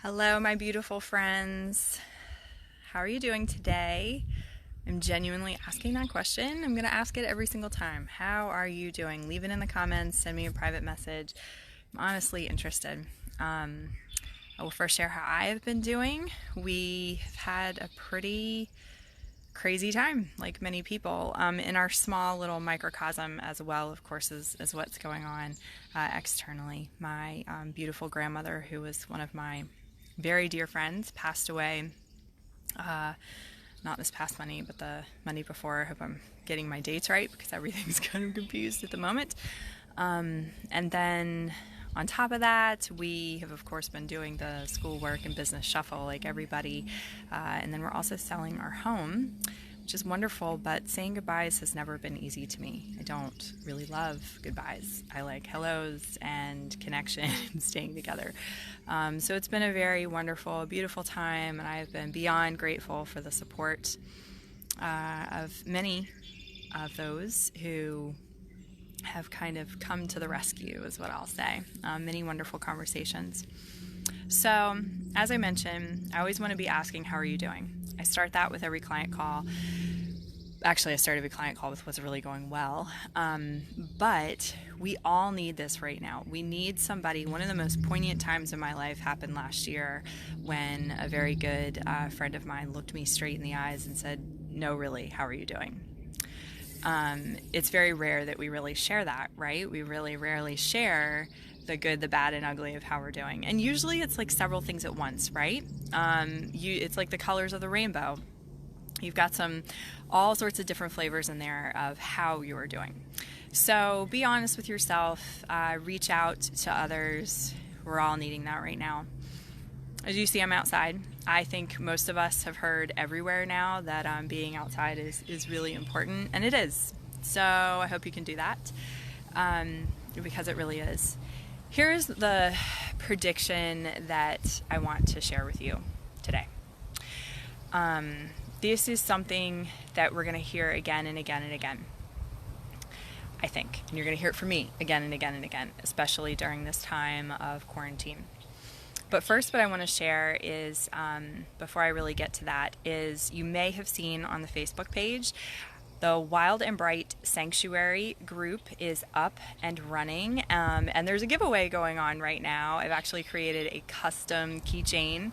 Hello, my beautiful friends. How are you doing today? I'm genuinely asking that question. I'm going to ask it every single time. How are you doing? Leave it in the comments, send me a private message. I'm honestly interested. I will first share how I have been doing. We've had a pretty crazy time, like many people, in our small little microcosm as well, of course, is what's going on externally. My beautiful grandmother, who was one of my very dear friends, passed away. Not this past Monday, but the Monday before. I hope I'm getting my dates right because everything's kind of confused at the moment. And then on top of that, we have, of course, been doing the schoolwork and business shuffle like everybody. And then we're also selling our home, which is wonderful, but saying goodbyes has never been easy to me. I don't really love goodbyes. I like hellos and connection and staying together. So it's been a very wonderful, beautiful time, and I've been beyond grateful for the support of many of those who have kind of come to the rescue, is what I'll say. Many wonderful conversations. So, as I mentioned, I always want to be asking, how are you doing? I start that with every client call. Actually, I started a client call with what's really going well. But we all need this right now. We need somebody. One of the most poignant times in my life happened last year when a very good friend of mine looked me straight in the eyes and said, "No, really, how are you doing?" It's very rare that we really share that, right? We really rarely share the good, the bad, and ugly of how we're doing. And usually it's like several things at once, right? It's like the colors of the rainbow. You've got all sorts of different flavors in there of how you are doing. So be honest with yourself, reach out to others. We're all needing that right now. As you see, I'm outside. I think most of us have heard everywhere now that being outside is really important, and it is. So I hope you can do that because it really is. Here's the prediction that I want to share with you today. This is something that we're going to hear again and again and again, I think. And you're going to hear it from me again and again and again, especially during this time of quarantine. But first, what I want to share is, before I really get to that, is you may have seen on the Facebook page, the Wild and Bright Sanctuary group is up and running, and there's a giveaway going on right now. I've actually created a custom keychain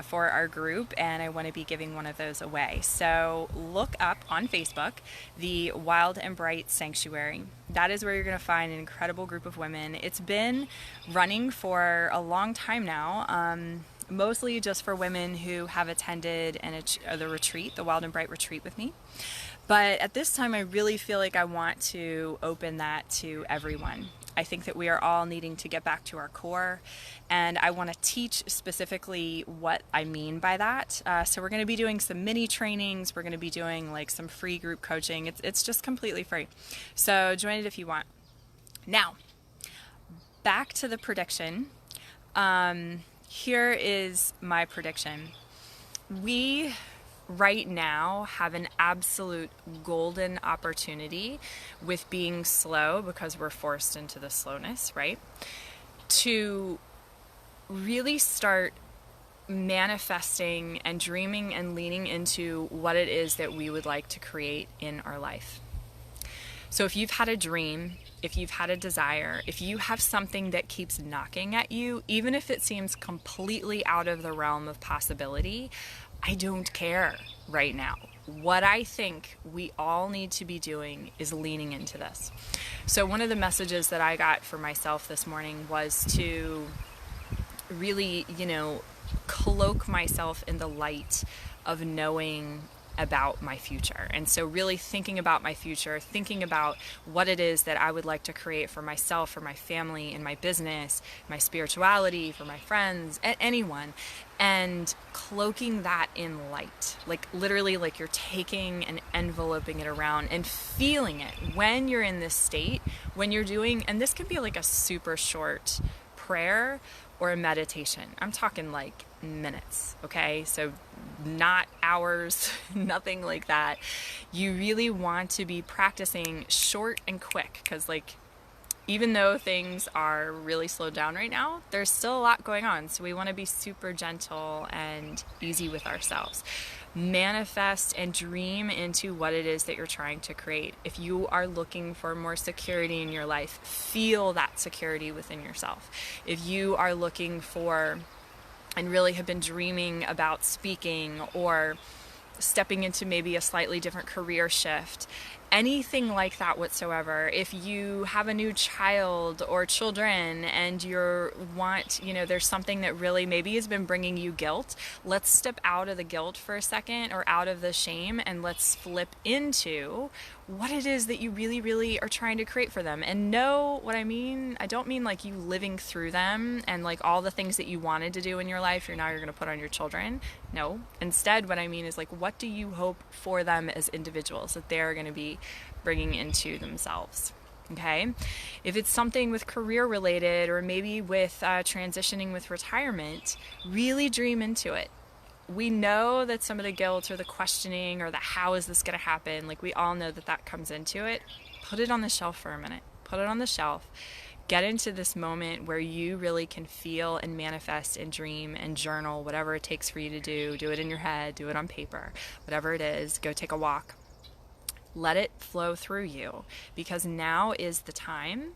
for our group, and I want to be giving one of those away. So look up on Facebook, the Wild and Bright Sanctuary. That is where you're going to find an incredible group of women. It's been running for a long time now. Mostly just for women who have attended the retreat, the Wild and Bright retreat with me. But at this time, I really feel like I want to open that to everyone. I think that we are all needing to get back to our core, and I want to teach specifically what I mean by that. So we're going to be doing some mini trainings. We're going to be doing like some free group coaching. It's just completely free. So join it if you want. Now, back to the prediction. Here is my prediction. We right now have an absolute golden opportunity with being slow, because we're forced into the slowness, right? To really start manifesting and dreaming and leaning into what it is that we would like to create in our life. So if you've had a dream, if you've had a desire, if you have something that keeps knocking at you, even if it seems completely out of the realm of possibility, I don't care right now. What I think we all need to be doing is leaning into this. So one of the messages that I got for myself this morning was to really, cloak myself in the light of knowing about my future. And so really thinking about my future, thinking about what it is that I would like to create for myself, for my family, in my business, my spirituality, for my friends, anyone, and cloaking that in light. Like literally, like you're taking and enveloping it around and feeling it when you're in this state, when you're doing, and this can be like a super short prayer or a meditation. I'm talking like minutes, okay? So not hours, nothing like that. You really want to be practicing short and quick, because like even though things are really slowed down right now, there's still a lot going on. So we want to be super gentle and easy with ourselves. Manifest and dream into what it is that you're trying to create. If you are looking for more security in your life, feel that security within yourself. If you are looking for and really have been dreaming about speaking or stepping into maybe a slightly different career shift, anything like that whatsoever. If you have a new child or children and there's something that really maybe has been bringing you guilt, let's step out of the guilt for a second or out of the shame, and let's flip into what it is that you really, really are trying to create for them. And know what I mean. I don't mean like you living through them and like all the things that you wanted to do in your life, you're going to put on your children. No. Instead, what I mean is like, what do you hope for them as individuals that they're going to be bringing into themselves? Okay. If it's something with career related or maybe with transitioning with retirement, really dream into it. We know that some of the guilt or the questioning or the how is this going to happen, like we all know that comes into it. Put it on the shelf for a minute. Put it on the shelf. Get into this moment where you really can feel and manifest and dream and journal, whatever it takes for you to do. Do it in your head, do it on paper, whatever it is. Go take a walk. Let it flow through you, because now is the time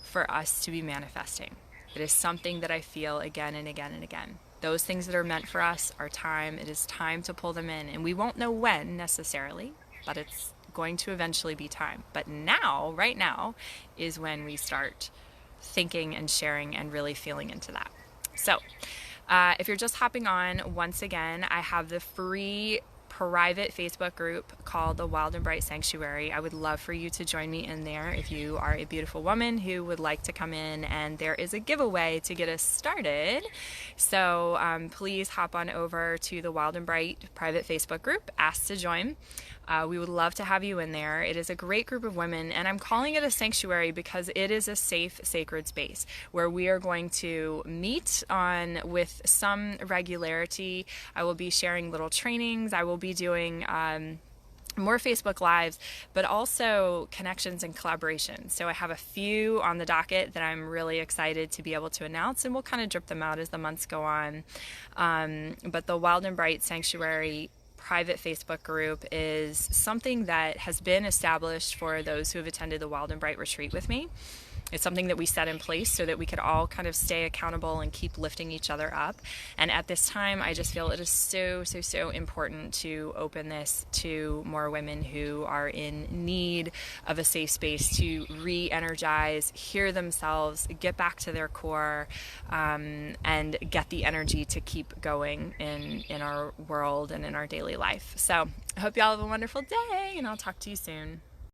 for us to be manifesting. It is something that I feel again and again and again. Those things that are meant for us are time. It is time to pull them in. And we won't know when necessarily, but it's going to eventually be time. But now, right now, is when we start thinking and sharing and really feeling into that. So if you're just hopping on, once again, I have the free private Facebook group called the Wild and Bright Sanctuary. I would love for you to join me in there if you are a beautiful woman who would like to come in, and there is a giveaway to get us started. So please hop on over to the Wild and Bright private Facebook group, ask to join. We would love to have you in there. It is a great group of women, and I'm calling it a sanctuary because it is a safe, sacred space where we are going to meet on with some regularity. I will be sharing little trainings. I will be doing more Facebook Lives, but also connections and collaborations. So I have a few on the docket that I'm really excited to be able to announce, and we'll kind of drip them out as the months go on. But the Wild and Bright Sanctuary private Facebook group is something that has been established for those who have attended the Wild and Bright retreat with me. It's something that we set in place so that we could all kind of stay accountable and keep lifting each other up. And at this time, I just feel it is so, so, so important to open this to more women who are in need of a safe space to re-energize, hear themselves, get back to their core, and get the energy to keep going in our world and in our daily life. So I hope y'all have a wonderful day, and I'll talk to you soon.